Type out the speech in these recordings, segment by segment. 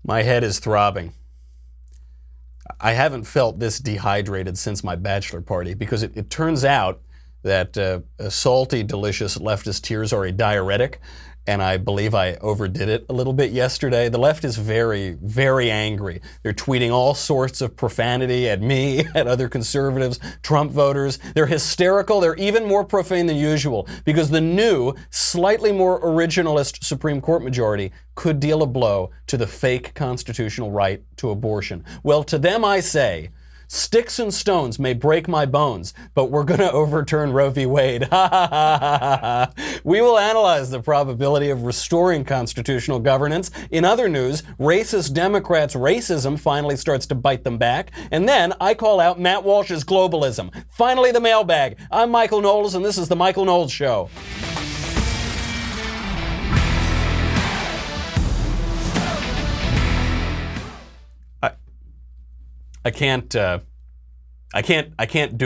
My head is throbbing. I haven't felt this dehydrated since my bachelor party because it turns out that salty, delicious leftist tears are a diuretic, and I believe I overdid it a little bit yesterday. The left is very, very angry. They're tweeting all sorts of profanity at me, at other conservatives, Trump voters. They're hysterical. They're even more profane than usual because the new, slightly more originalist Supreme Court majority could deal a blow to the fake constitutional right to abortion. Well, to them I say, sticks and stones may break my bones, but we're going to overturn Roe v. Wade. Ha ha ha ha ha. We will analyze the probability of restoring constitutional governance. In other news, racist Democrats' racism finally starts to bite them back. And then I call out Matt Walsh's globalism. Finally, the mailbag. I'm Michael Knowles, and this is The Michael Knowles Show. I can't do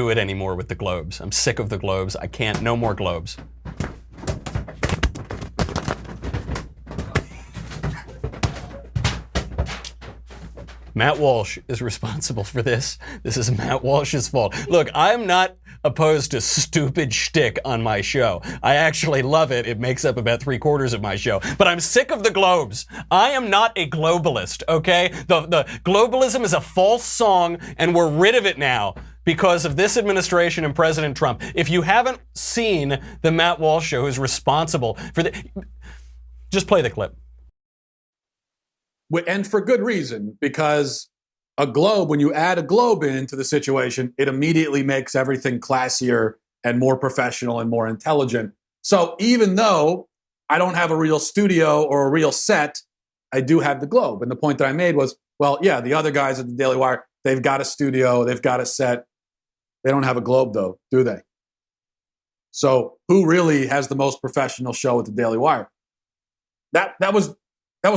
it anymore with the globes. I'm sick of the globes. I can't, no more globes. Matt Walsh is responsible for this. This is Matt Walsh's fault. Look, I'm not opposed to stupid shtick on my show. I actually love it. It makes up about 3/4 of my show. But I'm sick of the globes. I am not a globalist, okay? The globalism is a false song, and we're rid of it now because of this administration and President Trump. If you haven't seen the Matt Walsh Show, who's responsible for the... Just play the clip. And for good reason, because a globe, when you add a globe into the situation, it immediately makes everything classier and more professional and more intelligent. So even though I don't have a real studio or a real set, I do have the globe. And the point that I made was, well, yeah, the other guys at the Daily Wire, they've got a studio, they've got a set. They don't have a globe, though, do they? So who really has the most professional show at the Daily Wire? That was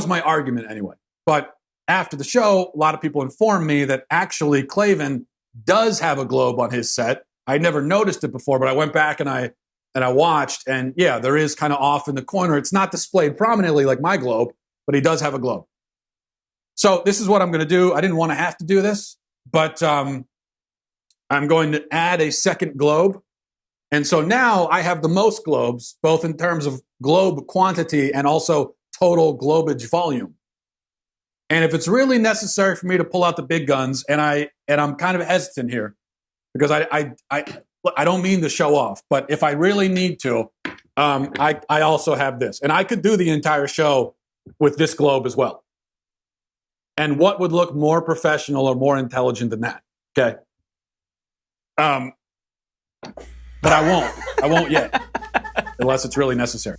my argument anyway. But after the show, a lot of people informed me that actually Klavan does have a globe on his set. I never noticed it before, but I went back and I watched, and yeah, there is kind of off in the corner. It's not displayed prominently like my globe, but he does have a globe. So this is what I'm going to do. I didn't want to have to do this, but I'm going to add a second globe. And so now I have the most globes, both in terms of globe quantity and also total globage volume. And if it's really necessary for me to pull out the big guns, and I'm kind of hesitant here because I don't mean to show off, but if I really need to, I also have this, and I could do the entire show with this globe as well. And what would look more professional or more intelligent than that? Okay. But I won't yet, unless it's really necessary.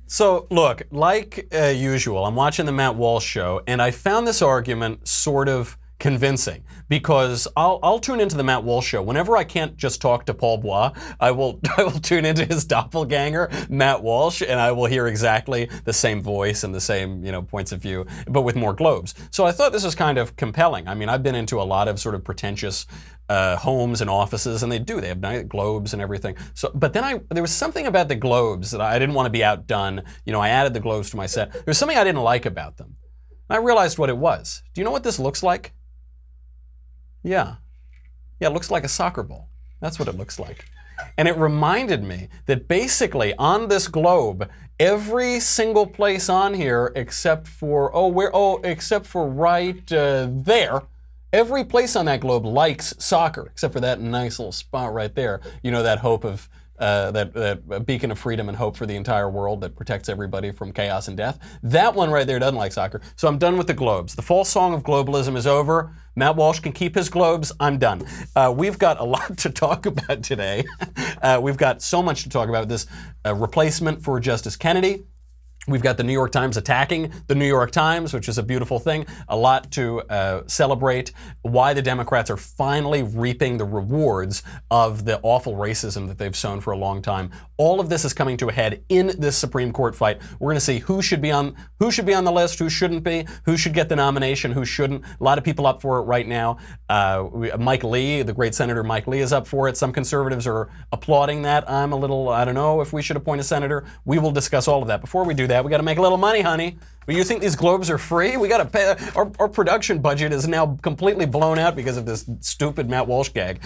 So, look, like usual, I'm watching the Matt Walsh Show, and I found this argument sort of convincing because I'll tune into the Matt Walsh Show. Whenever I can't just talk to Paul Bois, I will tune into his doppelganger, Matt Walsh, and I will hear exactly the same voice and the same, points of view, but with more globes. So I thought this was kind of compelling. I mean, I've been into a lot of sort of pretentious homes and offices, and they have nice globes and everything. So, but then there was something about the globes that I didn't want to be outdone. I added the globes to my set. There was something I didn't like about them. And I realized what it was. Do you know what this looks like? Yeah, it looks like a soccer ball. That's what it looks like. And it reminded me that basically on this globe, every single place on here except for right there, every place on that globe likes soccer, except for that nice little spot right there. That hope of that beacon of freedom and hope for the entire world that protects everybody from chaos and death. That one right there doesn't like soccer. So I'm done with the globes. The false song of globalism is over. Matt Walsh can keep his globes. I'm done. We've got a lot to talk about today. We've got so much to talk about. This replacement for Justice Kennedy. We've got the New York Times attacking the New York Times, which is a beautiful thing. A lot to celebrate. Why the Democrats are finally reaping the rewards of the awful racism that they've sown for a long time. All of this is coming to a head in this Supreme Court fight. We're going to see who should be on the list, who shouldn't be, who should get the nomination, who shouldn't. A lot of people up for it right now. Mike Lee, the great Senator Mike Lee, is up for it. Some conservatives are applauding that. I don't know if we should appoint a senator. We will discuss all of that. Before we do that, that. We got to make a little money, honey. But you think these globes are free? We got to pay. Our production budget is now completely blown out because of this stupid Matt Walsh gag.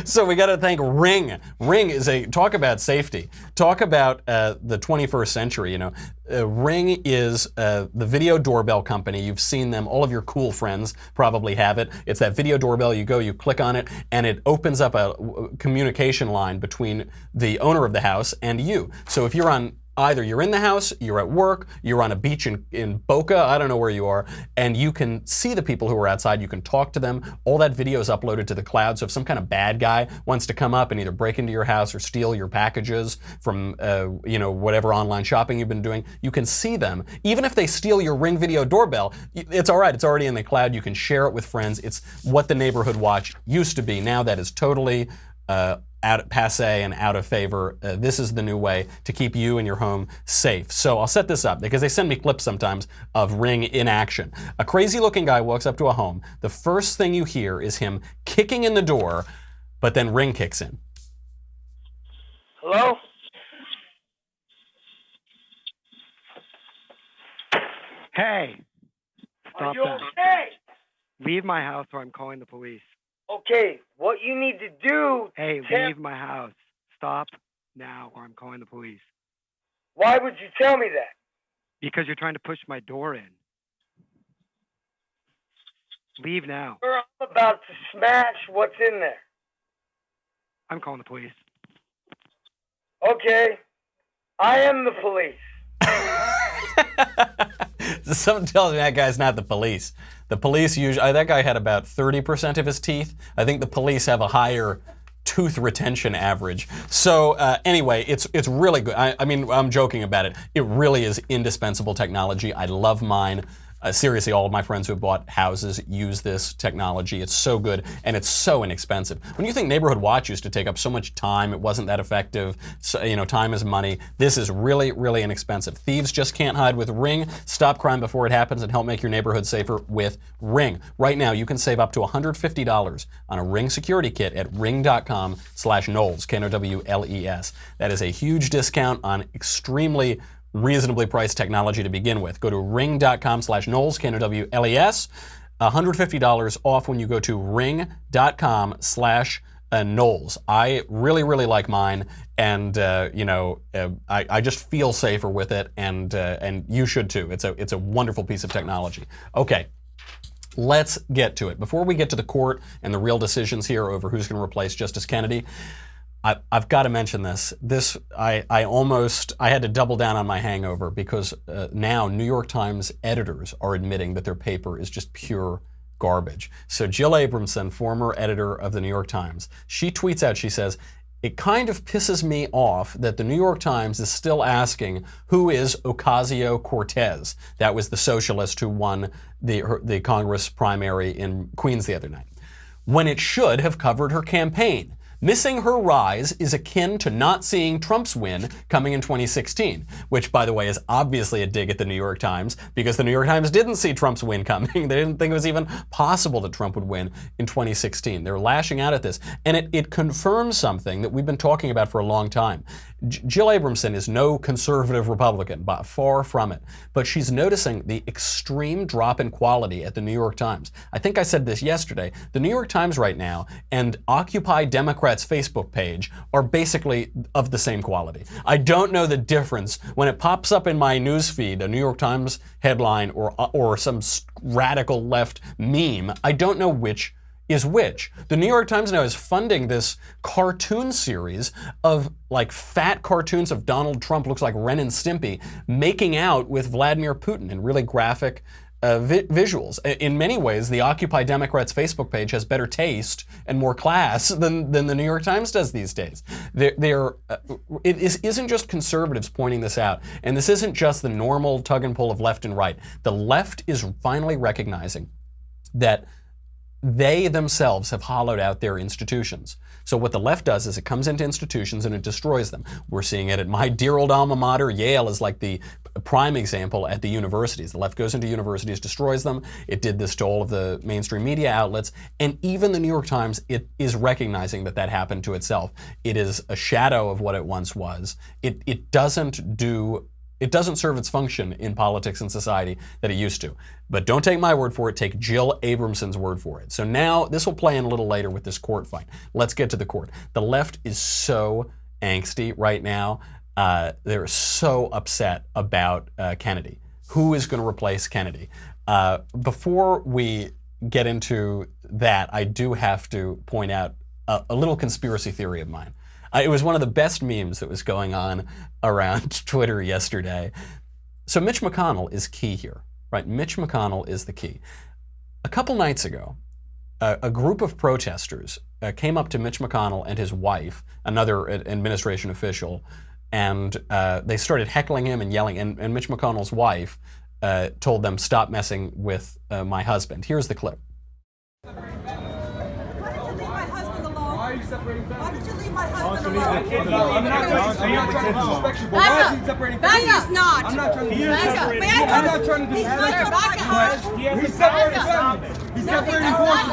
So we got to thank Ring. Ring is talk about safety. Talk about the 21st century. You know, Ring is the video doorbell company. You've seen them. All of your cool friends probably have it. It's that video doorbell. You go, you click on it, and it opens up a communication line between the owner of the house and you. So if you're on either you're in the house, you're at work, you're on a beach in Boca, I don't know where you are, and you can see the people who are outside, you can talk to them. All that video is uploaded to the cloud, so if some kind of bad guy wants to come up and either break into your house or steal your packages from whatever online shopping you've been doing, you can see them. Even if they steal your Ring video doorbell, it's all right, it's already in the cloud, you can share it with friends. It's what the Neighborhood Watch used to be. Now that is totally passé and out of favor. This is the new way to keep you and your home safe. So I'll set this up because they send me clips sometimes of Ring in action. A crazy looking guy walks up to a home. The first thing you hear is him kicking in the door, but then Ring kicks in. Hello? Hey! Stop Are you that. okay? Leave my house or I'm calling the police. Okay, what you need to do... Hey, Tim, leave my house. Stop now or I'm calling the police. why would you tell me that? Because you're trying to push my door in. Leave now. I'm about to smash what's in there. I'm calling the police. Okay, I am the police. Something tells me that guy's not the police. The police usually, that guy had about 30% of his teeth. I think the police have a higher tooth retention average. So anyway, it's really good. I mean, I'm joking about it. It really is indispensable technology. I love mine. Seriously, all of my friends who have bought houses use this technology. It's so good and it's so inexpensive. When you think Neighborhood Watch used to take up so much time, it wasn't that effective. So, time is money. This is really, really inexpensive. Thieves just can't hide with Ring. Stop crime before it happens and help make your neighborhood safer with Ring. Right now, you can save up to $150 on a Ring security kit at ring.com/Knowles, Knowles. That is a huge discount on extremely reasonably priced technology to begin with. Go to ring.com/Knowles, Knowles, $150 off when you go to ring.com/Knowles. I really, really like mine, and I just feel safer with it, and you should too. It's a wonderful piece of technology. Okay. Let's get to it. Before we get to the court and the real decisions here over who's going to replace Justice Kennedy, I've got to mention this. I had to double down on my hangover because now New York Times editors are admitting that their paper is just pure garbage. So Jill Abramson, former editor of the New York Times, she tweets out, she says, "It kind of pisses me off that the New York Times is still asking who is Ocasio-Cortez." That was the socialist who won the Congress primary in Queens the other night, when it should have covered her campaign. Missing her rise is akin to not seeing Trump's win coming in 2016, which, by the way, is obviously a dig at the New York Times, because the New York Times didn't see Trump's win coming. They didn't think it was even possible that Trump would win in 2016. They're lashing out at this, and it confirms something that we've been talking about for a long time. Jill Abramson is no conservative Republican, but far from it. But she's noticing the extreme drop in quality at the New York Times. I think I said this yesterday. The New York Times right now and Occupy Democrats' Facebook page are basically of the same quality. I don't know the difference when it pops up in my newsfeed, a New York Times headline or some radical left meme. I don't know which is which. The New York Times now is funding this cartoon series of like fat cartoons of Donald Trump, looks like Ren and Stimpy, making out with Vladimir Putin in really graphic visuals. In many ways, the Occupy Democrats Facebook page has better taste and more class than the New York Times does these days. It isn't just conservatives pointing this out, and this isn't just the normal tug and pull of left and right. The left is finally recognizing that they themselves have hollowed out their institutions. So what the left does is it comes into institutions and it destroys them. We're seeing it at my dear old alma mater. Yale is like the prime example at the universities. The left goes into universities, destroys them. It did this to all of the mainstream media outlets. And even the New York Times, it is recognizing that that happened to itself. It is a shadow of what it once was. It doesn't do it doesn't serve its function in politics and society that it used to. But don't take my word for it, take Jill Abramson's word for it. So now, this will play in a little later with this court fight. Let's get to the court. The left is so angsty right now. They're so upset about Kennedy. Who is going to replace Kennedy? Before we get into that, I do have to point out a little conspiracy theory of mine. It was one of the best memes that was going on around Twitter yesterday. So Mitch McConnell is key here, right? Mitch McConnell is the key. A couple nights ago, a group of protesters came up to Mitch McConnell and his wife, another administration official, and they started heckling him and yelling. And Mitch McConnell's wife told them, "Stop messing with my husband." Here's the clip. Why are you separating families? Why did you leave my husband alone? I'm not trying to disrespect you, but why is he separating families? He's not. I'm not trying to I'm not trying to disrespect disrespect. He's separating families. He's separating forces.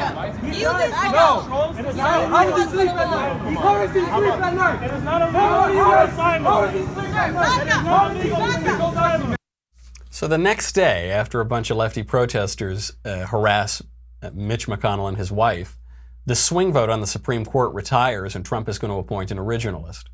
How does he sleep at night? How does he sleep at night? It is not a legal assignment. How does he sleep at night? It is not a legal assignment. So the next day, after a bunch of lefty protesters harass Mitch McConnell and his wife, the swing vote on the Supreme Court retires and Trump is going to appoint an originalist.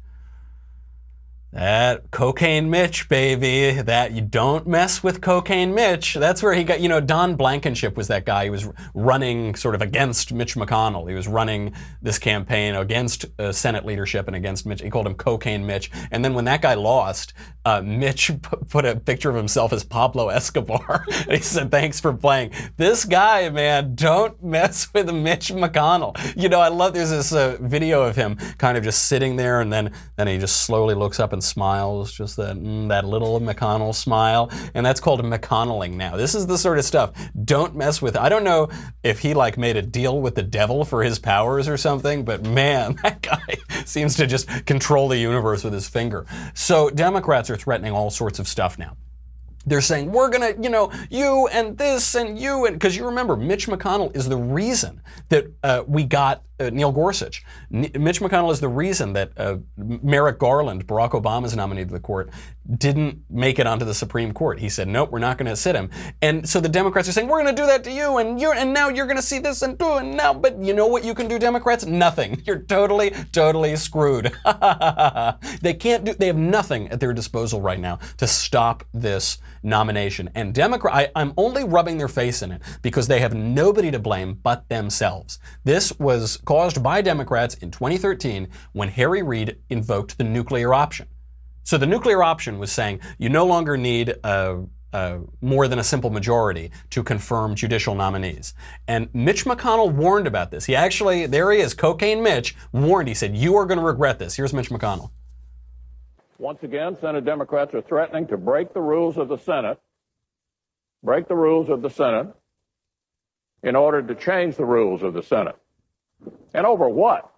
That Cocaine Mitch, baby. That you don't mess with Cocaine Mitch. That's where he got, Don Blankenship was that guy. He was running sort of against Mitch McConnell. He was running this campaign against Senate leadership and against Mitch. He called him Cocaine Mitch. And then when that guy lost, Mitch put a picture of himself as Pablo Escobar. And he said, "Thanks for playing." This guy, man, don't mess with Mitch McConnell. I love, there's this video of him kind of just sitting there, and then he just slowly looks up and smiles, just that little McConnell smile, and that's called McConnelling now. This is the sort of stuff. Don't mess with. I don't know if he made a deal with the devil for his powers or something, but man, that guy seems to just control the universe with his finger. So Democrats are threatening all sorts of stuff now. They're saying, we're going to, you and this and you, and because you remember, Mitch McConnell is the reason that we got Neil Gorsuch. Mitch McConnell is the reason that Merrick Garland, Barack Obama's nominee to the court, didn't make it onto the Supreme Court. He said, nope, we're not going to sit him. And so the Democrats are saying, we're going to do that to you, and now you're going to see this and do it now. But you know what you can do, Democrats? Nothing. You're totally screwed. They have nothing at their disposal right now to stop this nomination. And I'm only rubbing their face in it because they have nobody to blame but themselves. This was caused by Democrats in 2013 when Harry Reid invoked the nuclear option. So the nuclear option was saying you no longer need more than a simple majority to confirm judicial nominees. And Mitch McConnell warned about this. He actually, there he is, Cocaine Mitch, warned. He said, you are going to regret this. Here's Mitch McConnell. Once again, Senate Democrats are threatening to break the rules of the Senate, in order to change the rules of the Senate. And over what?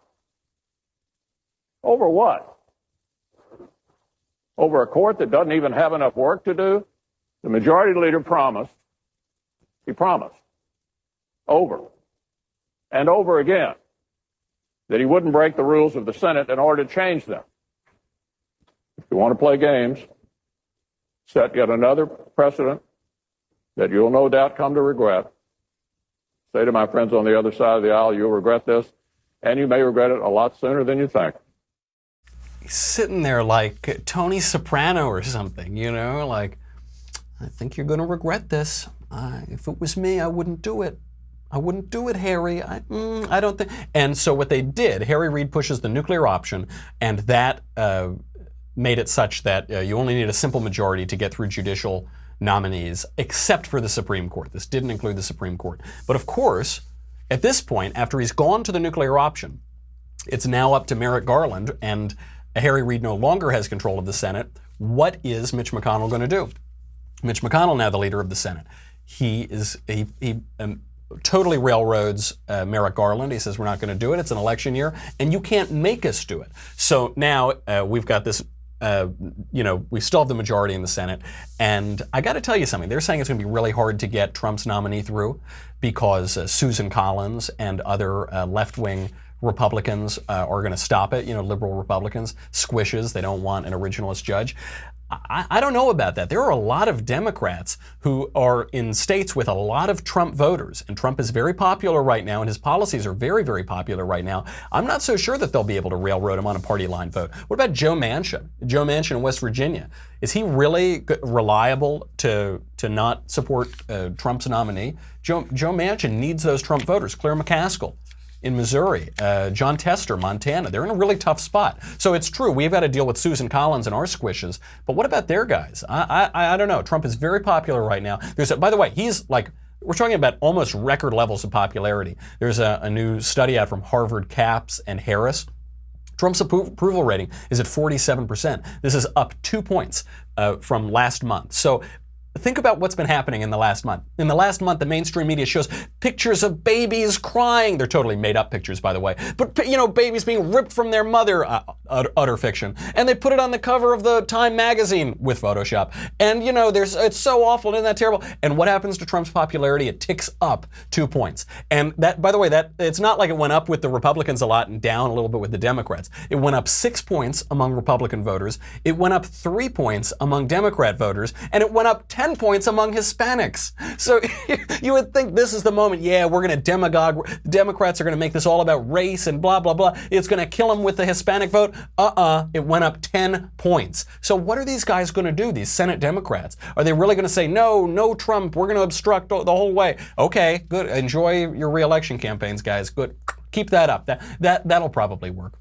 Over what? Over a court that doesn't even have enough work to do? The majority leader promised, over and over again, that he wouldn't break the rules of the Senate in order to change them. If you want to play games, set yet another precedent that you'll no doubt come to regret. Say to my friends on the other side of the aisle, you'll regret this, and you may regret it a lot sooner than you think. He's sitting there like Tony Soprano or something, I think you're going to regret this. If it was me, I wouldn't do it. I wouldn't do it, Harry. I don't think. And so what they did, Harry Reid pushes the nuclear option, and that made it such that you only need a simple majority to get through judicial nominees, except for the Supreme Court. This didn't include the Supreme Court. But of course, at this point, after he's gone to the nuclear option, it's now up to Merrick Garland, and Harry Reid no longer has control of the Senate. What is Mitch McConnell going to do? Mitch McConnell, now the leader of the Senate, he totally railroads Merrick Garland. He says, we're not going to do it. It's an election year, and you can't make us do it. So now we've got this, we still have the majority in the Senate. And I got to tell you something. They're saying it's going to be really hard to get Trump's nominee through because Susan Collins and other left-wing Republicans are going to stop it. Liberal Republicans, squishes. They don't want an originalist judge. I don't know about that. There are a lot of Democrats who are in states with a lot of Trump voters, and Trump is very popular right now, and his policies are very, very popular right now. I'm not so sure that they'll be able to railroad him on a party line vote. What about Joe Manchin? Joe Manchin in West Virginia. Is he really reliable to not support Trump's nominee? Joe Manchin needs those Trump voters. Claire McCaskill in Missouri, John Tester, Montana. They're in a really tough spot. So it's true, we've got to deal with Susan Collins and our squishes, but what about their guys? I don't know. Trump is very popular right now. By the way, he's like, we're talking about almost record levels of popularity. There's a new study out from Harvard, Capps, and Harris. Trump's approval rating is at 47%. This is up 2 points from last month. So think about what's been happening in the last month. In the last month, the mainstream media shows pictures of babies crying. They're totally made up pictures, by the way. But, babies being ripped from their mother, utter fiction. And they put it on the cover of the Time magazine with Photoshop. And, it's so awful, isn't that terrible? And what happens to Trump's popularity? It ticks up 2 points. And that, by the way, it's not like it went up with the Republicans a lot and down a little bit with the Democrats. It went up 6 points among Republican voters. It went up 3 points among Democrat voters. And it went up 10 points among Hispanics. So you would think this is the moment, we're going to demagogue. Democrats are going to make this all about race and blah, blah, blah. It's going to kill them with the Hispanic vote. It went up 10 points. So what are these guys going to do, these Senate Democrats? Are they really going to say, no Trump, we're going to obstruct the whole way? Okay, good. Enjoy your re-election campaigns, guys. Good. Keep that up. That'll probably work.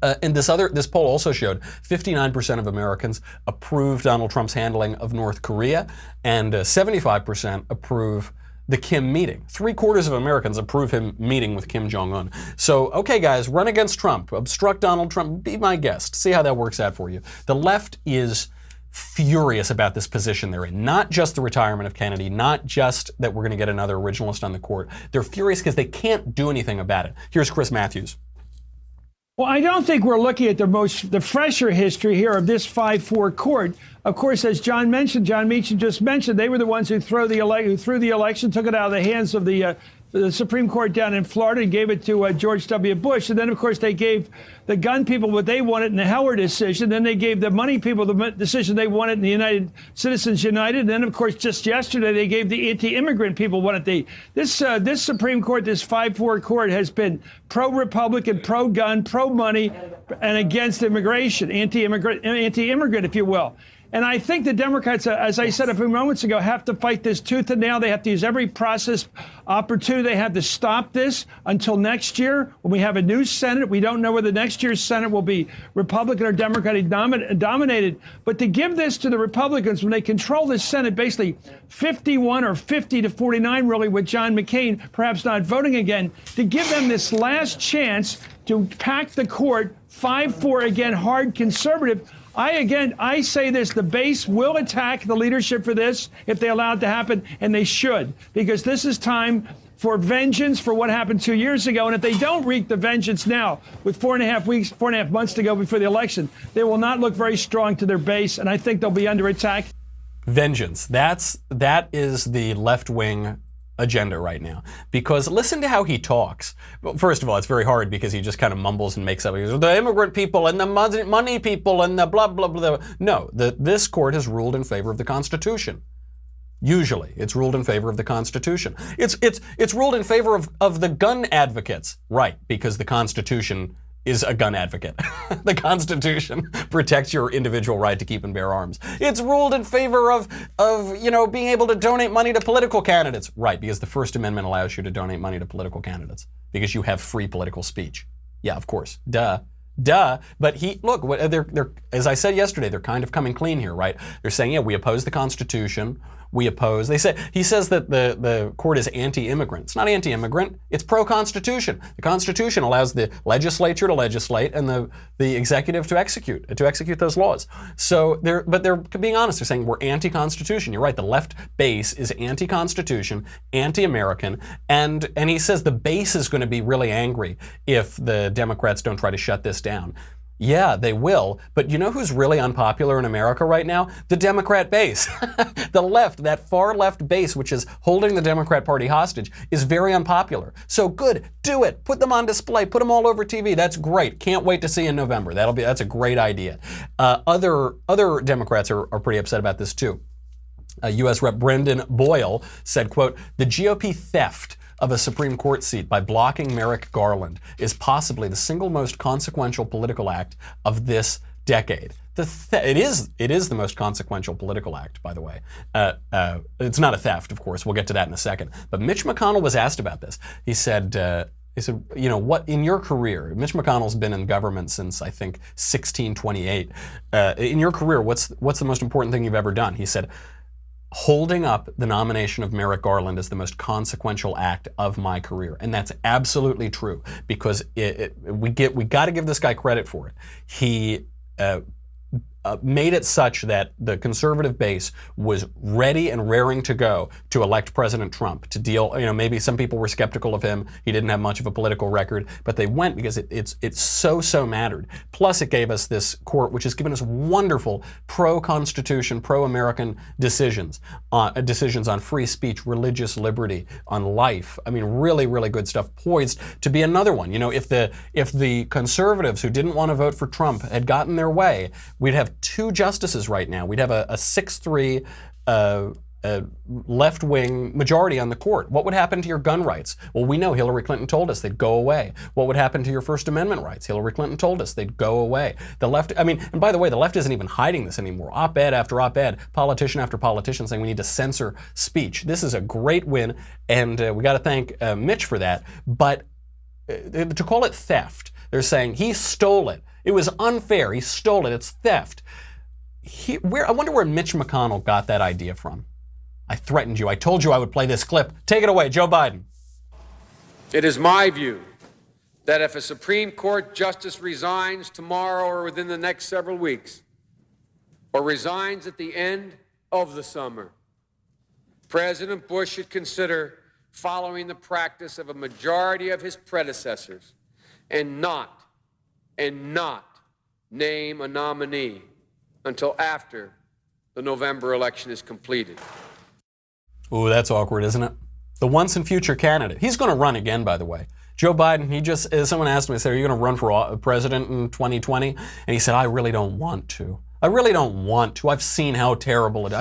And this poll also showed 59% of Americans approve Donald Trump's handling of North Korea, and 75% approve the Kim meeting. 3/4 of Americans approve him meeting with Kim Jong-un. So, okay, guys, run against Trump, obstruct Donald Trump, be my guest. See how that works out for you. The left is furious about this position they're in. Not just the retirement of Kennedy, not just that we're going to get another originalist on the court. They're furious because they can't do anything about it. Here's Chris Matthews. Well, I don't think we're looking at the fresher history here of this 5-4 court. Of course, as John Meacham just mentioned, they were the ones who threw the election, took it out of the hands of the Supreme Court down in Florida and gave it to George W. Bush. And then, of course, they gave the gun people what they wanted in the Heller decision. Then they gave the money people the decision they wanted in the Citizens United. And then, of course, just yesterday, they gave the anti-immigrant people what this Supreme Court, this 5-4 court has been pro-Republican, pro-gun, pro-money, and against immigration, anti-immigrant, if you will. And I think the Democrats, as I said a few moments ago, have to fight this tooth and nail. They have to use every process opportunity they have to stop this until next year when we have a new Senate. We don't know whether next year's Senate will be Republican or Democratic dominated. But to give this to the Republicans when they control the Senate, basically 51 or 50 to 49, really, with John McCain perhaps not voting again, to give them this last chance to pack the court 5-4 again, hard conservative. I say this, the base will attack the leadership for this if they allow it to happen, and they should, because this is time for vengeance for what happened 2 years ago. And if they don't wreak the vengeance now, with 4.5 months to go before the election, they will not look very strong to their base, and I think they'll be under attack. Vengeance. That is the left-wing agenda right now, because listen to how he talks. Well, first of all, it's very hard because he just kind of mumbles and makes up. He goes, the immigrant people and the money people and the blah, blah, blah. No, this court has ruled in favor of the Constitution. Usually, it's ruled in favor of the Constitution. It's ruled in favor of the gun advocates, right? Because the Constitution is a gun advocate. The Constitution protects your individual right to keep and bear arms. It's ruled in favor of being able to donate money to political candidates. Right, because the First Amendment allows you to donate money to political candidates because you have free political speech. Yeah, of course. Duh. But they're as I said yesterday, they're kind of coming clean here, right? They're saying, we oppose the Constitution. He says that the court is anti-immigrant. It's not anti-immigrant. It's pro-Constitution. The Constitution allows the legislature to legislate and the executive to execute those laws. So they're being honest. They're saying we're anti-Constitution. You're right. The left base is anti-Constitution, anti-American, and he says the base is going to be really angry if the Democrats don't try to shut this down. Yeah, they will. But you know who's really unpopular in America right now? The Democrat base. The left, that far left base, which is holding the Democrat Party hostage, is very unpopular. So good, do it. Put them on display. Put them all over TV. That's great. Can't wait to see in November. That's a great idea. Other Democrats are pretty upset about this too. U.S. Rep. Brendan Boyle said, quote, "The GOP theft of a Supreme Court seat by blocking Merrick Garland is possibly the single most consequential political act of this decade." It is the most consequential political act, by the way. It's not a theft, of course. We'll get to that in a second. But Mitch McConnell was asked about this. He said, you know, what in your career? Mitch McConnell's been in government since I think 1628. In your career, what's the most important thing you've ever done? He said, holding up the nomination of Merrick Garland is the most consequential act of my career. And that's absolutely true, because we got to give this guy credit for it. He made it such that the conservative base was ready and raring to go to elect President Trump, to deal, you know, maybe some people were skeptical of him. He didn't have much of a political record, but they went because it so mattered. Plus it gave us this court, which has given us wonderful pro-Constitution, pro-American decisions on free speech, religious liberty, on life. I mean, really, really good stuff, poised to be another one. You know, if the conservatives who didn't want to vote for Trump had gotten their way, we'd have 2 justices right now. We'd have a 6-3 left-wing majority on the court. What would happen to your gun rights? Well, we know Hillary Clinton told us they'd go away. What would happen to your First Amendment rights? Hillary Clinton told us they'd go away. The left, I mean, and by the way, the left isn't even hiding this anymore. Op-ed after op-ed, politician after politician saying we need to censor speech. This is a great win, and we got to thank Mitch for that. But to call it theft, they're saying he stole it. It was unfair. He stole it. It's theft. I wonder where Mitch McConnell got that idea from. I threatened you. I told you I would play this clip. Take it away, Joe Biden. It is my view that if a Supreme Court justice resigns tomorrow or within the next several weeks, or resigns at the end of the summer, President Bush should consider following the practice of a majority of his predecessors and not name a nominee until after the November election is completed. Ooh, that's awkward, isn't it? The once and future candidate. He's going to run again, by the way. Joe Biden, someone asked him, I said, are you going to run for president in 2020? And he said, I really don't want to. I really don't want to. I've seen how terrible it is.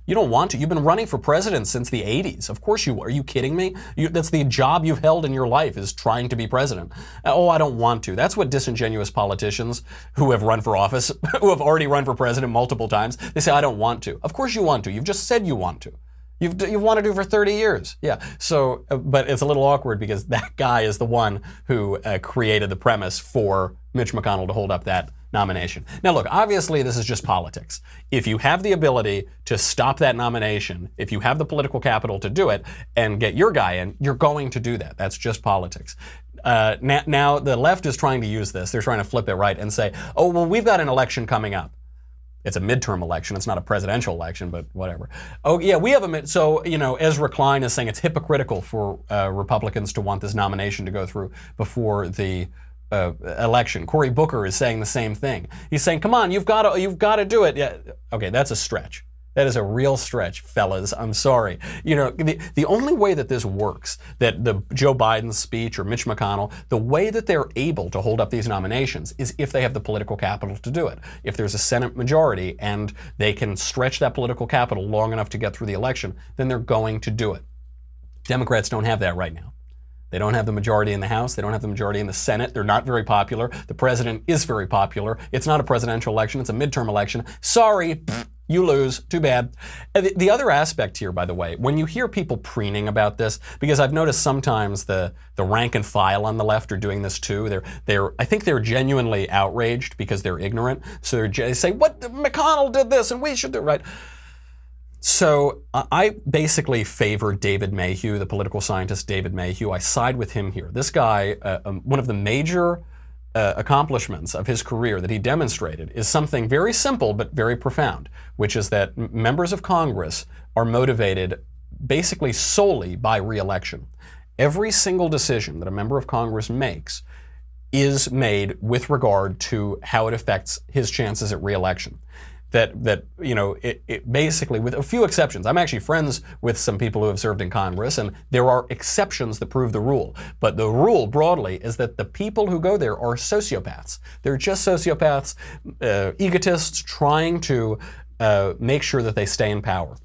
You don't want to. You've been running for president since the 80s. Of course you are. Are you kidding me? That's the job you've held in your life, is trying to be president. Oh, I don't want to. That's what disingenuous politicians who have run for office, who have already run for president multiple times, they say, I don't want to. Of course you want to. You've just said you want to. You've wanted to for 30 years. Yeah. So, but it's a little awkward because that guy is the one who created the premise for Mitch McConnell to hold up that nomination. Now look, obviously this is just politics. If you have the ability to stop that nomination, if you have the political capital to do it and get your guy in, you're going to do that. That's just politics. Now the left is trying to use this. They're trying to flip it right and say, oh, well, we've got an election coming up. It's a midterm election. It's not a presidential election, but whatever. Oh, yeah, we have a so, you know, Ezra Klein is saying it's hypocritical for Republicans to want this nomination to go through before the election. Cory Booker is saying the same thing. He's saying, come on, you've got to do it. Yeah. Okay, that's a stretch. That is a real stretch, fellas. I'm sorry. You know, the only way that this works, that the Joe Biden speech or Mitch McConnell, the way that they're able to hold up these nominations is if they have the political capital to do it. If there's a Senate majority and they can stretch that political capital long enough to get through the election, then they're going to do it. Democrats don't have that right now. They don't have the majority in the House. They don't have the majority in the Senate. They're not very popular. The president is very popular. It's not a presidential election. It's a midterm election. Sorry. You lose. Too bad. The other aspect here, by the way, when you hear people preening about this, because I've noticed sometimes the rank and file on the left are doing this too. I think they're genuinely outraged because they're ignorant. So they say, "What? McConnell did this, and we should do it," right? So I basically favor David Mayhew, the political scientist David Mayhew. I side with him here. This guy, one of the major accomplishments of his career that he demonstrated is something very simple but very profound, which is that members of Congress are motivated basically solely by re-election. Every single decision that a member of Congress makes is made with regard to how it affects his chances at re-election. That you know, it basically, with a few exceptions, I'm actually friends with some people who have served in Congress, and there are exceptions that prove the rule. But the rule broadly is that the people who go there are sociopaths. They're just sociopaths, egotists trying to make sure that they stay in power.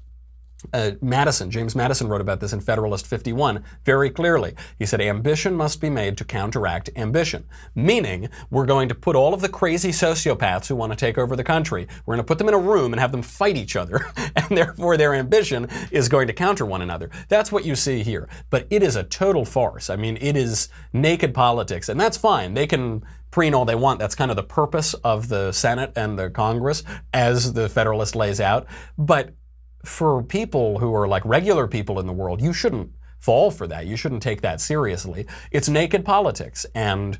James Madison wrote about this in Federalist 51 very clearly. He said, ambition must be made to counteract ambition. Meaning, we're going to put all of the crazy sociopaths who want to take over the country, we're going to put them in a room and have them fight each other, and therefore their ambition is going to counter one another. That's what you see here. But it is a total farce. I mean, it is naked politics, and that's fine. They can preen all they want. That's kind of the purpose of the Senate and the Congress, as the Federalist lays out. But for people who are like regular people in the world, you shouldn't fall for that. You shouldn't take that seriously. It's naked politics, and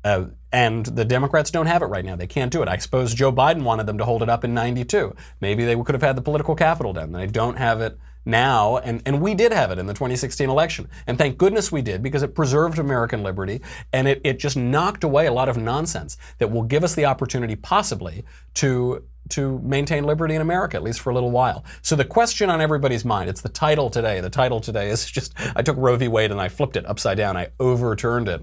the Democrats don't have it right now. They can't do it. I suppose Joe Biden wanted them to hold it up in '92. Maybe they could have had the political capital done. They don't have it now, and we did have it in the 2016 election. And thank goodness we did, because it preserved American liberty, and it just knocked away a lot of nonsense that will give us the opportunity possibly to maintain liberty in America, at least for a little while. So the question on everybody's mind, it's the title today. The title today is just, I took Roe v. Wade and I flipped it upside down. I overturned it.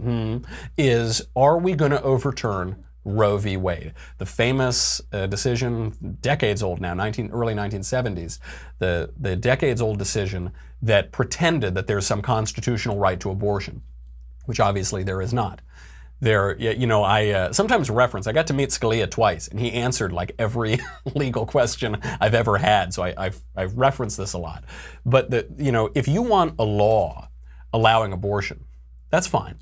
Is, are we going to overturn Roe v. Wade? The famous decision, decades old now, early 1970s, the decades old decision that pretended that there's some constitutional right to abortion, which obviously there is not. I sometimes reference, I got to meet Scalia twice, and he answered like every legal question I've ever had, so I've referenced this a lot. But if you want a law allowing abortion, that's fine.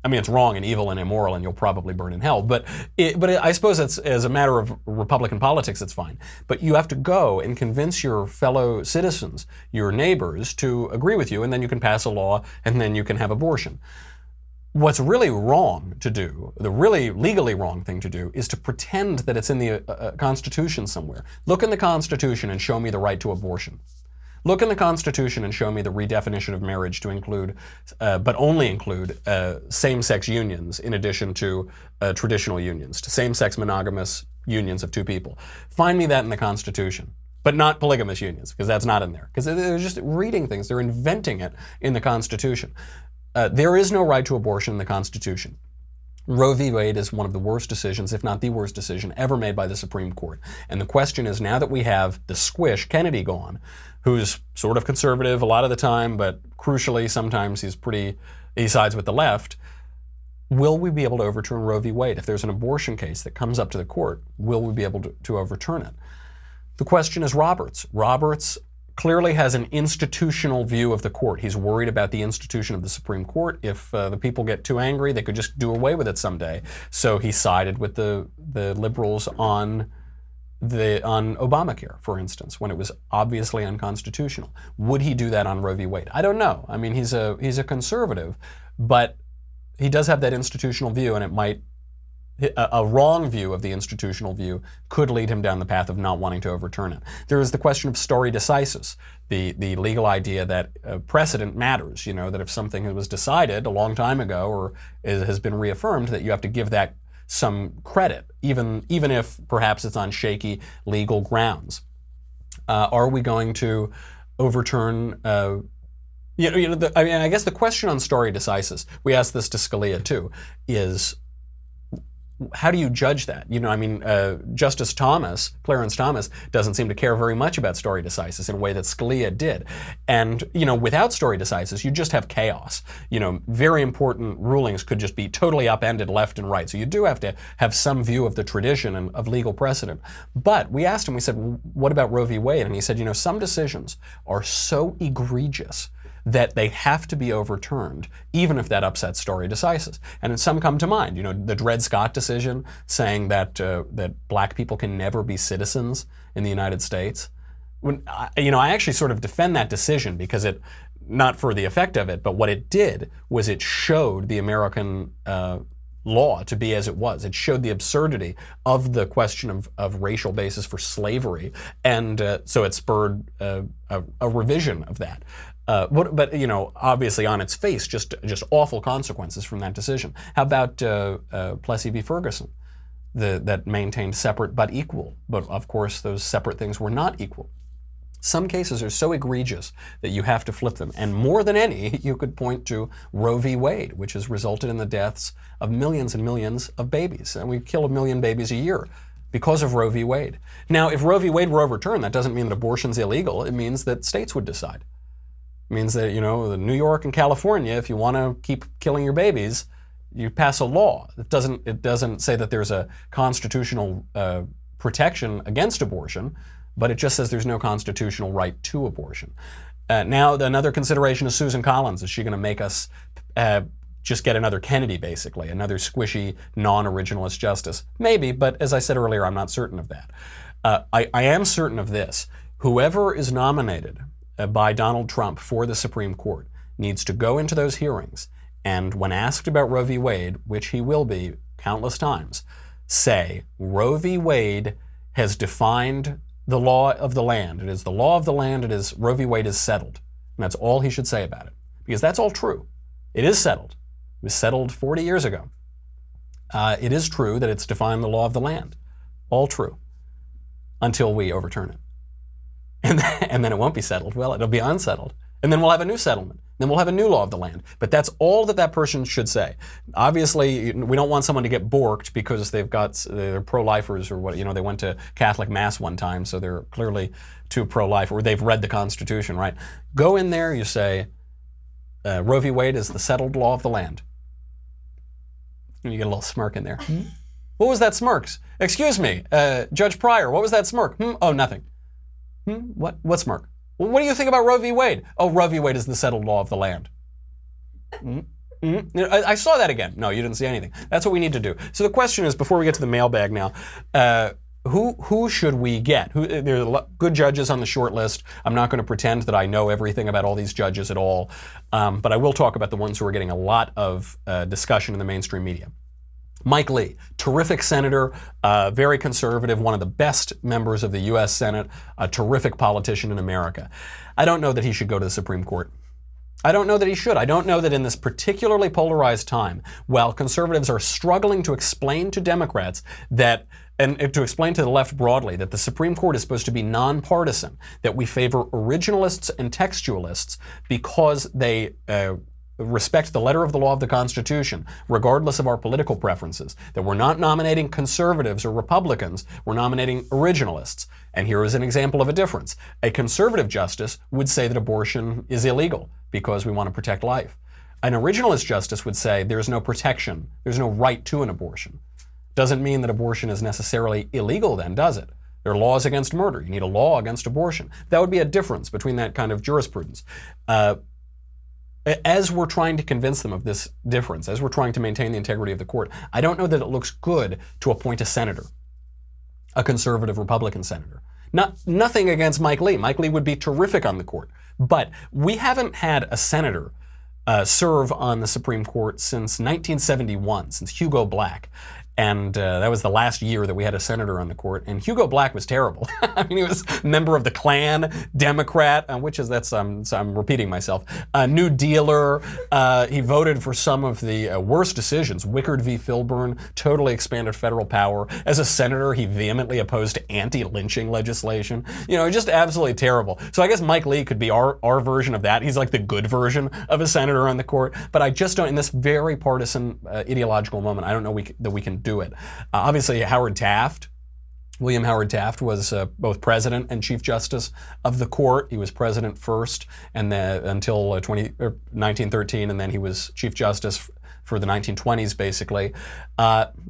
I mean, it's wrong and evil and immoral, and you'll probably burn in hell. But I suppose it's, as a matter of Republican politics, it's fine. But you have to go and convince your fellow citizens, your neighbors, to agree with you, and then you can pass a law, and then you can have abortion. What's really wrong to do, the really legally wrong thing to do, is to pretend that it's in the Constitution somewhere. Look in the Constitution and show me the right to abortion. Look in the Constitution and show me the redefinition of marriage to include, but only include, same-sex unions in addition to traditional unions, to same-sex monogamous unions of two people. Find me that in the Constitution. But not polygamous unions, because that's not in there. Because they're just reading things. They're inventing it in the Constitution. There is no right to abortion in the Constitution. Roe v. Wade is one of the worst decisions, if not the worst decision, ever made by the Supreme Court. And the question is, now that we have the squish, Kennedy, gone, who's sort of conservative a lot of the time, but crucially, sometimes he sides with the left, will we be able to overturn Roe v. Wade? If there's an abortion case that comes up to the court, will we be able to overturn it? The question is Roberts. Roberts clearly has an institutional view of the court. He's worried about the institution of the Supreme Court. If the people get too angry, they could just do away with it someday. So he sided with the liberals on Obamacare, for instance, when it was obviously unconstitutional. Would he do that on Roe v. Wade? I don't know. I mean, he's a conservative, but he does have that institutional view, and it might, a wrong view of the institutional view could lead him down the path of not wanting to overturn it. There is the question of stare decisis, the legal idea that precedent matters, that if something was decided a long time ago or has been reaffirmed, that you have to give that some credit, even if perhaps it's on shaky legal grounds. Are we going to overturn I guess the question on stare decisis, we asked this to Scalia too, is how do you judge that? Justice Clarence Thomas, doesn't seem to care very much about stare decisis in a way that Scalia did. And, without stare decisis, you just have chaos. Very important rulings could just be totally upended left and right. So you do have to have some view of the tradition and of legal precedent. But we asked him, we said, what about Roe v. Wade? And he said, some decisions are so egregious that they have to be overturned, even if that upsets stare decisis. And some come to mind. The Dred Scott decision saying that black people can never be citizens in the United States. I actually sort of defend that decision because it, not for the effect of it, but what it did was it showed the American law to be as it was. It showed the absurdity of the question of racial basis for slavery, and so it spurred a revision of that. But you know, obviously on its face, just awful consequences from that decision. How about Plessy v. Ferguson, that maintained separate but equal? But of course, those separate things were not equal. Some cases are so egregious that you have to flip them. And more than any, you could point to Roe v. Wade, which has resulted in the deaths of millions and millions of babies. And we kill 1 million babies a year because of Roe v. Wade. Now, if Roe v. Wade were overturned, that doesn't mean that abortion's illegal. It means that states would decide. It means that, you know, New York and California, if you want to keep killing your babies, you pass a law. It doesn't say that there's a constitutional protection against abortion, but it just says there's no constitutional right to abortion. Now, another consideration is Susan Collins. Is she going to make us just get another Kennedy, basically, another squishy, non-originalist justice? Maybe, but as I said earlier, I'm not certain of that. I am certain of this. Whoever is nominated by Donald Trump for the Supreme Court needs to go into those hearings and, when asked about Roe v. Wade, which he will be countless times, say, Roe v. Wade has defined the law of the land. It is the law of the land. It is Roe v. Wade is settled. And that's all he should say about it, because that's all true. It is settled. It was settled 40 years ago. It is true that it's defined the law of the land. All true. Until we overturn it. And then it won't be settled. Well, it'll be unsettled. And then we'll have a new settlement. Then we'll have a new law of the land. But that's all that person should say. Obviously, we don't want someone to get borked because they're pro-lifers or what, you know, they went to Catholic Mass one time, so they're clearly too pro-life, or they've read the Constitution, right? Go in there, you say, Roe v. Wade is the settled law of the land. And you get a little smirk in there. What was that smirk? Excuse me, Judge Pryor, what was that smirk? Oh, nothing. What smirk? Well, what do you think about Roe v. Wade? Oh, Roe v. Wade is the settled law of the land. I saw that again. No, you didn't see anything. That's what we need to do. So the question is, before we get to the mailbag now, who should we get? There are good judges on the short list. I'm not going to pretend that I know everything about all these judges at all, but I will talk about the ones who are getting a lot of discussion in the mainstream media. Mike Lee, terrific senator, very conservative, one of the best members of the U.S. Senate, a terrific politician in America. I don't know that he should go to the Supreme Court. I don't know that he should. I don't know that in this particularly polarized time, while conservatives are struggling to explain to Democrats that, and to explain to the left broadly, that the Supreme Court is supposed to be nonpartisan, that we favor originalists and textualists because they respect the letter of the law of the Constitution, regardless of our political preferences, that we're not nominating conservatives or Republicans, we're nominating originalists. And here is an example of a difference. A conservative justice would say that abortion is illegal because we want to protect life. An originalist justice would say there's no protection, there's no right to an abortion. Doesn't mean that abortion is necessarily illegal then, does it? There are laws against murder. You need a law against abortion. That would be a difference between that kind of jurisprudence. As we're trying to convince them of this difference, as we're trying to maintain the integrity of the court, I don't know that it looks good to appoint a senator, a conservative Republican senator. Nothing against Mike Lee. Mike Lee would be terrific on the court. But we haven't had a senator serve on the Supreme Court since 1971, since Hugo Black. And that was the last year that we had a senator on the court. And Hugo Black was terrible. I mean, he was a member of the Klan, Democrat, I'm repeating myself, New Dealer. He voted for some of the worst decisions. Wickard v. Filburn totally expanded federal power. As a senator, he vehemently opposed anti-lynching legislation. You know, just absolutely terrible. So I guess Mike Lee could be our version of that. He's like the good version of a senator on the court. But I just don't, in this very partisan ideological moment, I don't know that we can do it. Obviously, William Howard Taft was both president and chief justice of the court. He was president first and then until 1913, and then he was chief justice for the 1920s, basically.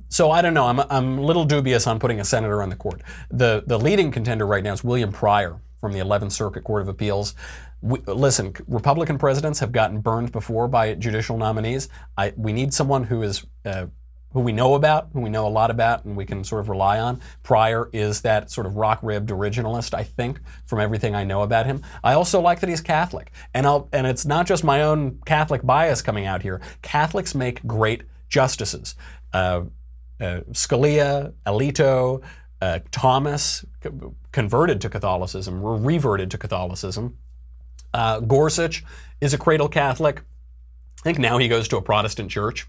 So I don't know. I'm a little dubious on putting a senator on the court. The leading contender right now is William Pryor from the 11th Circuit Court of Appeals. Listen, Republican presidents have gotten burned before by judicial nominees. We need someone who is who we know about, who we know a lot about, and we can sort of rely on. Pryor is that sort of rock-ribbed originalist, I think, from everything I know about him. I also like that he's Catholic. And it's not just my own Catholic bias coming out here. Catholics make great justices. Scalia, Alito, Thomas converted to Catholicism, reverted to Catholicism. Gorsuch is a cradle Catholic. I think now he goes to a Protestant church,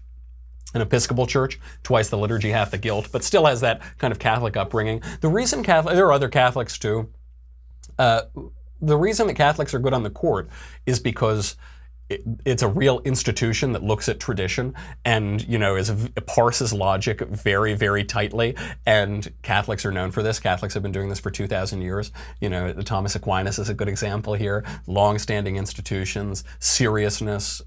an Episcopal church, twice the liturgy, half the guilt, but still has that kind of Catholic upbringing. The reason there are other Catholics too. The reason that Catholics are good on the court is because it's a real institution that looks at tradition and, parses logic very, very tightly. And Catholics are known for this. Catholics have been doing this for 2,000 years. Thomas Aquinas is a good example here. Long-standing institutions, seriousness,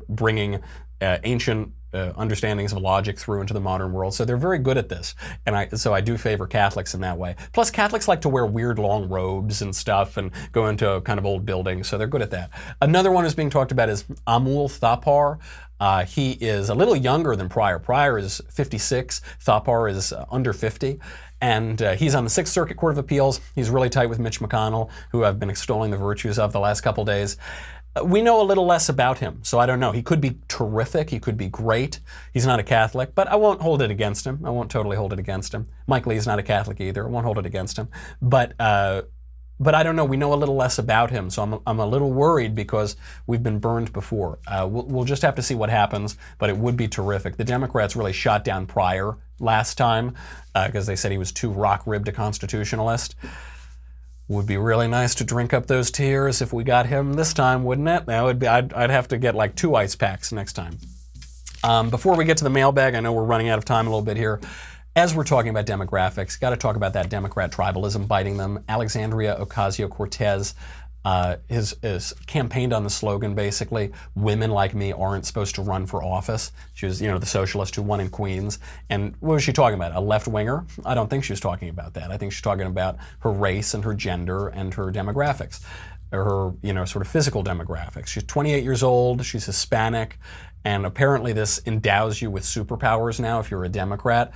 bringing ancient understandings of logic through into the modern world. So they're very good at this. And so I do favor Catholics in that way. Plus, Catholics like to wear weird long robes and stuff and go into kind of old buildings. So they're good at that. Another one who's being talked about is Amul Thapar. He is a little younger than Pryor. Pryor is 56. Thapar is under 50. And he's on the Sixth Circuit Court of Appeals. He's really tight with Mitch McConnell, who I've been extolling the virtues of the last couple days. We know a little less about him, so I don't know. He could be terrific. He could be great. He's not a Catholic, but I won't hold it against him. I won't totally hold it against him. Mike Lee's not a Catholic either. I won't hold it against him. But I don't know. We know a little less about him, so I'm a little worried because we've been burned before. We'll just have to see what happens, but it would be terrific. The Democrats really shot down Pryor last time because they said he was too rock-ribbed a constitutionalist. Would be really nice to drink up those tears if we got him this time, wouldn't it? That would be. I'd have to get like 2 ice packs next time. Before we get to the mailbag, I know we're running out of time a little bit here. As we're talking about demographics, got to talk about that Democrat tribalism biting them. Alexandria Ocasio-Cortez has campaighted on the slogan, basically, women like me aren't supposed to run for office. She was, the socialist who won in Queens. And what was she talking about? A left-winger? I don't think she was talking about that. I think she's talking about her race and her gender and her demographics, or her, sort of physical demographics. She's 28 years old. She's Hispanic. And apparently this endows you with superpowers now if you're a Democrat,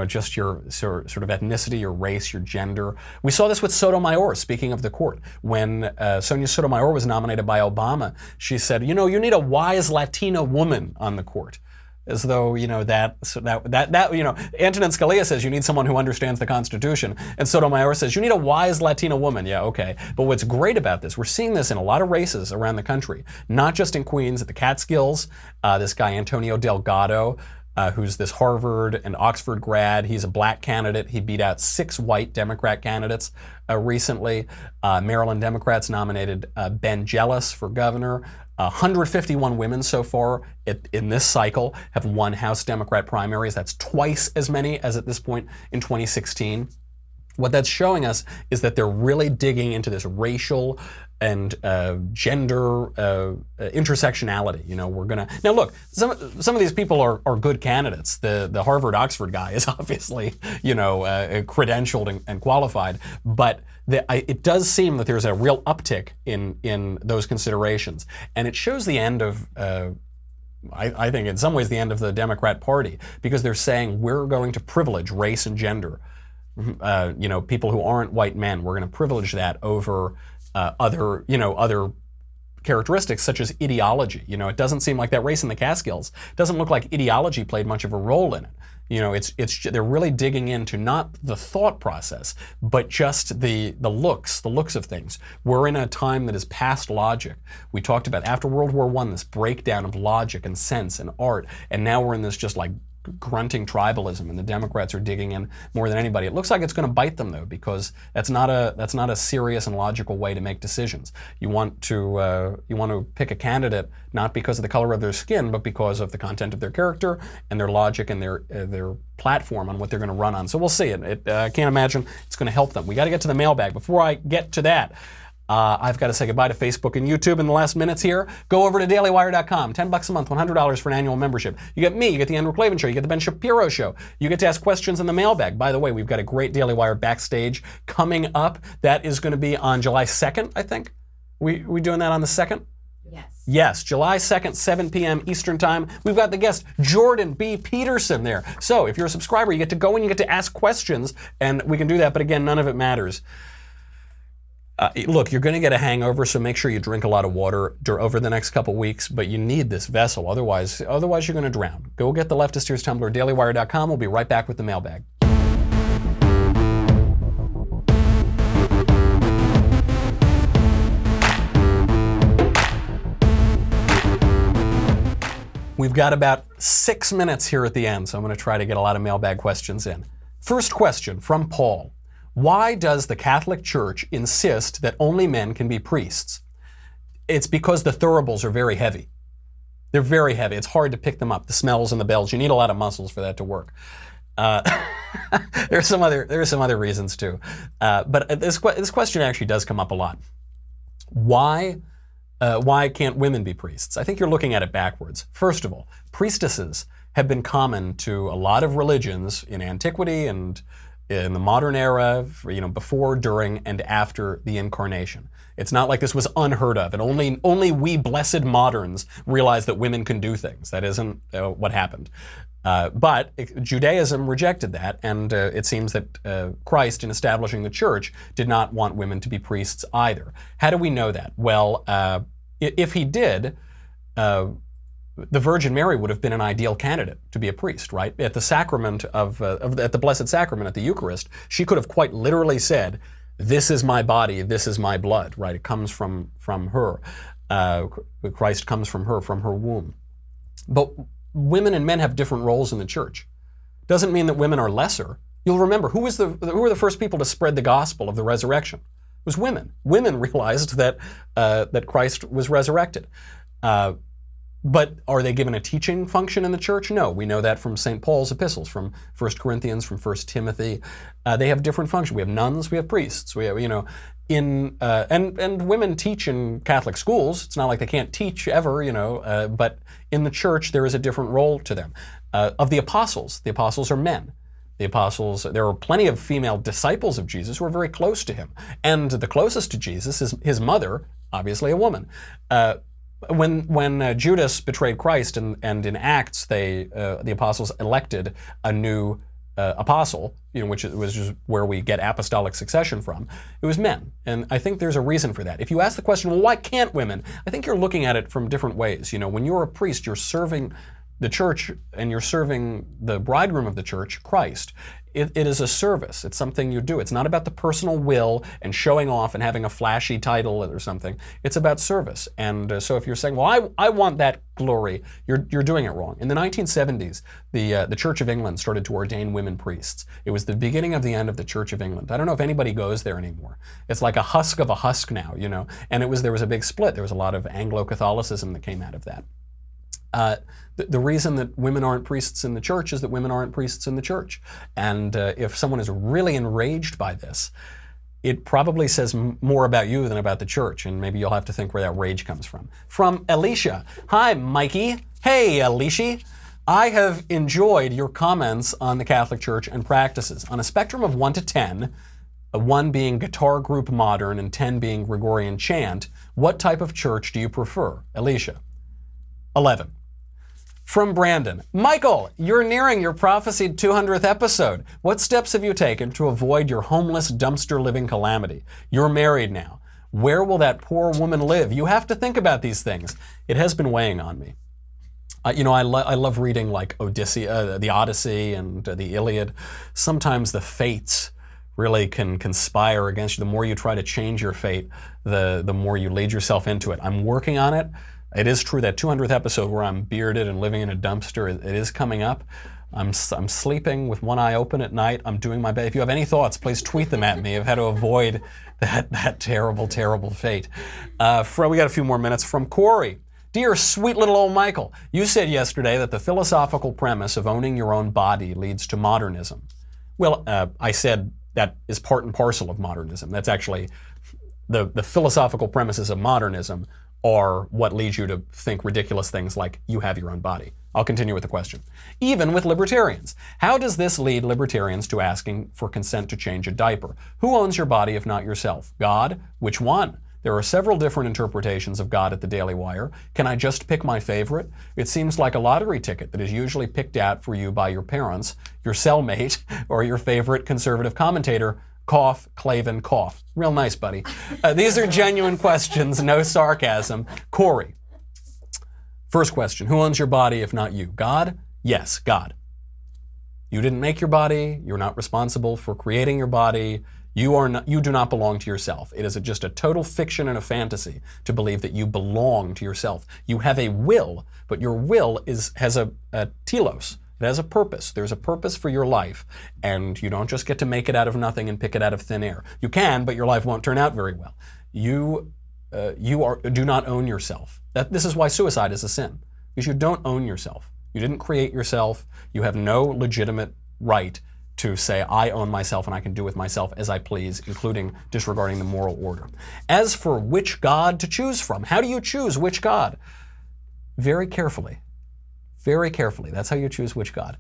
just your sort of ethnicity, your race, your gender. We saw this with Sotomayor, speaking of the court. When Sonia Sotomayor was nominated by Obama, she said, you need a wise Latina woman on the court. As though, Antonin Scalia says you need someone who understands the Constitution. And Sotomayor says you need a wise Latina woman. Yeah, okay. But what's great about this, we're seeing this in a lot of races around the country, not just in Queens, at the Catskills. This guy, Antonio Delgado, who's this Harvard and Oxford grad. He's a black candidate. He beat out 6 white Democrat candidates recently. Maryland Democrats nominated Ben Jealous for governor. 151 women so far in this cycle have won House Democrat primaries. That's twice as many as at this point in 2016. What that's showing us is that they're really digging into this racial and gender intersectionality. We're gonna now look. Some of these people are good candidates. The Harvard Oxford guy is obviously credentialed and qualified, but it does seem that there's a real uptick in those considerations, and it shows the end of. I think in some ways the end of the Democrat Party, because they're saying we're going to privilege race and gender. People who aren't white men, we're going to privilege that over other characteristics such as ideology. It doesn't seem like that race in the Catskills doesn't look like ideology played much of a role in it. They're really digging into not the thought process, but just the looks of things. We're in a time that is past logic. We talked about after World War I, this breakdown of logic and sense and art, and now we're in this just like grunting tribalism, and the Democrats are digging in more than anybody. It looks like it's going to bite them though, because that's not a serious and logical way to make decisions. You want to pick a candidate not because of the color of their skin, but because of the content of their character and their logic and their platform on what they're going to run on. So we'll see. I can't imagine it's going to help them. We got to get to the mailbag. Before I get to that, I've got to say goodbye to Facebook and YouTube in the last minutes here. Go over to dailywire.com. $10 a month, $100 for an annual membership. You get me, you get the Andrew Klavan Show, you get the Ben Shapiro Show. You get to ask questions in the mailbag. By the way, we've got a great Daily Wire backstage coming up. That is going to be on July 2nd, I think. We doing that on the 2nd? Yes. Yes, July 2nd, 7 p.m. Eastern Time. We've got the guest, Jordan B. Peterson, there. So if you're a subscriber, you get to go and you get to ask questions, and we can do that, but again, none of it matters. Look, you're going to get a hangover, so make sure you drink a lot of water over the next couple weeks, but you need this vessel. Otherwise you're going to drown. Go get the Leftist Tears Tumbler, dailywire.com. We'll be right back with the mailbag. We've got about 6 minutes here at the end, so I'm going to try to get a lot of mailbag questions in. First question from Paul. Why does the Catholic Church insist that only men can be priests? It's because the thuribles are very heavy. They're very heavy. It's hard to pick them up, the smells and the bells. You need a lot of muscles for that to work. There's some other reasons too. But this question actually does come up a lot. Why can't women be priests? I think you're looking at it backwards. First of all, priestesses have been common to a lot of religions in antiquity and in the modern era, before, during, and after the Incarnation. It's not like this was unheard of, and only we blessed moderns realize that women can do things. That isn't what happened. But Judaism rejected that, and it seems that Christ, in establishing the church, did not want women to be priests either. How do we know that? Well, if he did, the Virgin Mary would have been an ideal candidate to be a priest, right? At the sacrament at the Blessed Sacrament, at the Eucharist, she could have quite literally said, "This is my body, this is my blood," right? It comes from her. Christ comes from her womb. But women and men have different roles in the church. Doesn't mean that women are lesser. You'll remember, who were the first people to spread the gospel of the resurrection? It was women. Women realized that Christ was resurrected. But are they given a teaching function in the church? No. We know that from St. Paul's epistles, from 1 Corinthians, from 1 Timothy. They have different functions. We have nuns, we have priests. We have, and women teach in Catholic schools. It's not like they can't teach ever, but in the church there is a different role to them. Of the apostles are men. The apostles, there are plenty of female disciples of Jesus who are very close to him. And the closest to Jesus is his mother, obviously a woman. When Judas betrayed Christ and in Acts, the apostles elected a new apostle, which was just where we get apostolic succession from. It was men, and I think there's a reason for that. If you ask the question, well, why can't women? I think you're looking at it from different ways. When you're a priest, you're serving the church and you're serving the bridegroom of the church, Christ. It is a service. It's something you do. It's not about the personal will and showing off and having a flashy title or something. It's about service. And so if you're saying, well, I want that glory, you're doing it wrong. In the 1970s, the Church of England started to ordain women priests. It was the beginning of the end of the Church of England. I don't know if anybody goes there anymore. It's like a husk of a husk now, and there was a big split. There was a lot of Anglo-Catholicism that came out of that. The reason that women aren't priests in the church is that women aren't priests in the church. And if someone is really enraged by this, it probably says more about you than about the church, and maybe you'll have to think where that rage comes from. From Alicia. Hi, Mikey. Hey, Alicia. I have enjoyed your comments on the Catholic Church and practices. On a spectrum of 1 to 10, 1 being guitar group modern and 10 being Gregorian chant, what type of church do you prefer? Alicia. 11. From Brandon. Michael, you're nearing your prophesied 200th episode. What steps have you taken to avoid your homeless dumpster living calamity? You're married now. Where will that poor woman live? You have to think about these things. It has been weighing on me. I love reading like the Odyssey and the Iliad. Sometimes the fates really can conspire against you. The more you try to change your fate, the more you lead yourself into it. I'm working on it. It is true that 200th episode where I'm bearded and living in a dumpster, it is coming up. I'm sleeping with one eye open at night. I'm doing my best. If you have any thoughts, please tweet them at me of how to avoid that terrible, terrible fate. We got a few more minutes from Corey. Dear sweet little old Michael, you said yesterday that the philosophical premise of owning your own body leads to modernism. Well, I said that is part and parcel of modernism. That's actually the philosophical premises of modernism are what leads you to think ridiculous things like you have your own body. I'll continue with the question. Even with libertarians, how does this lead libertarians to asking for consent to change a diaper? Who owns your body if not yourself? God? Which one? There are several different interpretations of God at the Daily Wire. Can I just pick my favorite? It seems like a lottery ticket that is usually picked out for you by your parents, your cellmate, or your favorite conservative commentator. Cough, Clavin, cough. Real nice, buddy. These are genuine questions, no sarcasm. Corey. First question, who owns your body if not you? God? Yes, God. You didn't make your body. You're not responsible for creating your body. You do not belong to yourself. It is just a total fiction and a fantasy to believe that you belong to yourself. You have a will, but your will has a telos. It has a purpose. There's a purpose for your life, and you don't just get to make it out of nothing and pick it out of thin air. You can, but your life won't turn out very well. You do not own yourself. This is why suicide is a sin, because you don't own yourself. You didn't create yourself. You have no legitimate right to say, I own myself and I can do with myself as I please, including disregarding the moral order. As for which God to choose from, how do you choose which God? Very carefully. Very carefully. That's how you choose which God.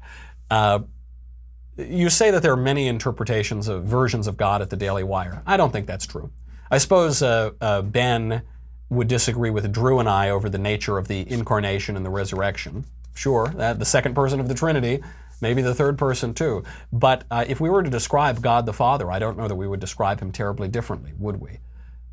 You say that there are many interpretations of versions of God at the Daily Wire. I don't think that's true. I suppose Ben would disagree with Drew and I over the nature of the incarnation and the resurrection. Sure, the second person of the Trinity, maybe the third person too. But if we were to describe God the Father, I don't know that we would describe him terribly differently, would we?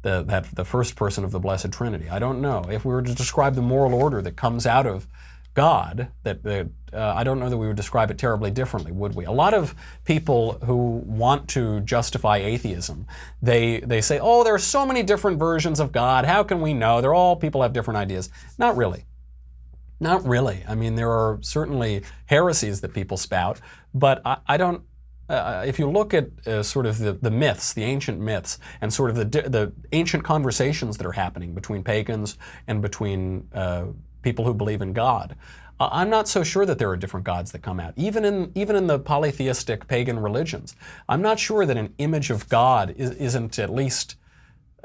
The first person of the Blessed Trinity. I don't know. If we were to describe the moral order that comes out of God, I don't know that we would describe it terribly differently, would we? A lot of people who want to justify atheism, they say, oh, there are so many different versions of God. How can we know? People have different ideas. Not really. Not really. I mean, there are certainly heresies that people spout, but I don't. If you look at sort of the myths, the ancient myths, and sort of the ancient conversations that are happening between pagans and between people who believe in God, I'm not so sure that there are different gods that come out. Even in the polytheistic pagan religions, I'm not sure that an image of God isn't at least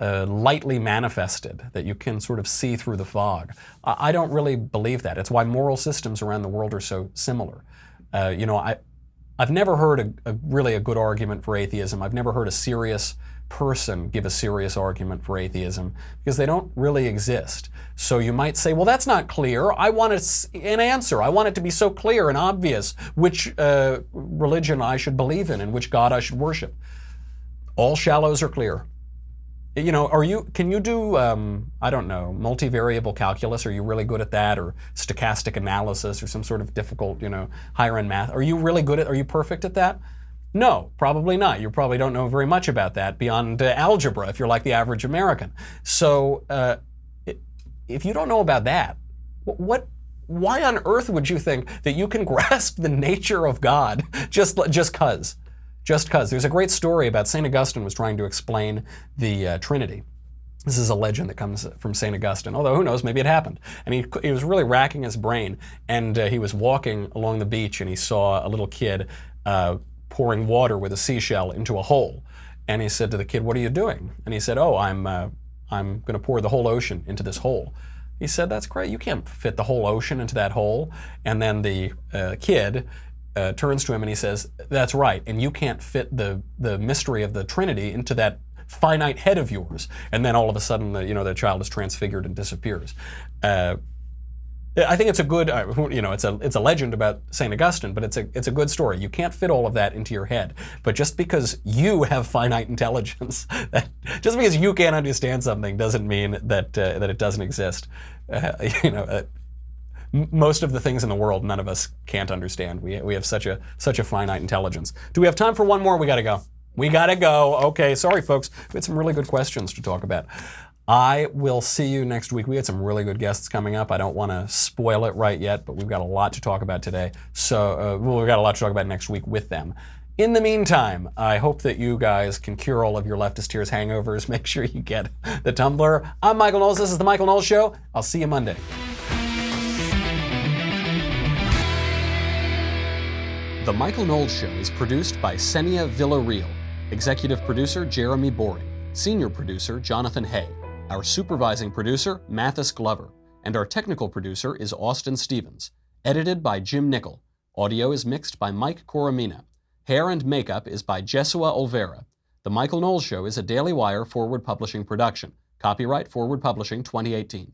lightly manifested, that you can sort of see through the fog. I don't really believe that. It's why moral systems around the world are so similar. I've never heard really a good argument for atheism. I've never heard a serious person give a serious argument for atheism, because they don't really exist. So you might say, well, that's not clear. I want an answer. I want it to be so clear and obvious which religion I should believe in and which God I should worship. All shallows are clear. Can you do, I don't know, multivariable calculus? Are you really good at that? Or stochastic analysis or some sort of difficult, higher end math? Are you perfect at that? No, probably not. You probably don't know very much about that beyond algebra if you're like the average American. So if you don't know about that, why on earth would you think that you can grasp the nature of God just cause? Just because. There's a great story about St. Augustine was trying to explain the Trinity. This is a legend that comes from St. Augustine, although who knows, maybe it happened. And he was really racking his brain, and he was walking along the beach, and he saw a little kid pouring water with a seashell into a hole. And he said to the kid, what are you doing? And he said, oh, I'm going to pour the whole ocean into this hole. He said, that's great. You can't fit the whole ocean into that hole. And then the kid turns to him and he says, that's right, and you can't fit the mystery of the Trinity into that finite head of yours. And then all of a sudden, the child is transfigured and disappears. I think it's a good, it's a legend about St. Augustine, but it's a good story. You can't fit all of that into your head. But just because you have finite intelligence, just because you can't understand something doesn't mean that it doesn't exist. Most of the things in the world, none of us can't understand. We have such a finite intelligence. Do we have time for one more? We gotta go. Okay, sorry folks. We had some really good questions to talk about. I will see you next week. We had some really good guests coming up. I don't want to spoil it right yet, but we've got a lot to talk about today. So we've got a lot to talk about next week with them. In the meantime, I hope that you guys can cure all of your leftist tears hangovers. Make sure you get the Tumblr. I'm Michael Knowles. This is The Michael Knowles Show. I'll see you Monday. The Michael Knowles Show is produced by Senia Villarreal, executive producer Jeremy Boring, senior producer Jonathan Hay, our supervising producer Mathis Glover, and our technical producer is Austin Stevens, edited by Jim Nickel. Audio is mixed by Mike Coromina. Hair and makeup is by Jesua Olvera. The Michael Knowles Show is a Daily Wire Forward Publishing production. Copyright Forward Publishing 2018.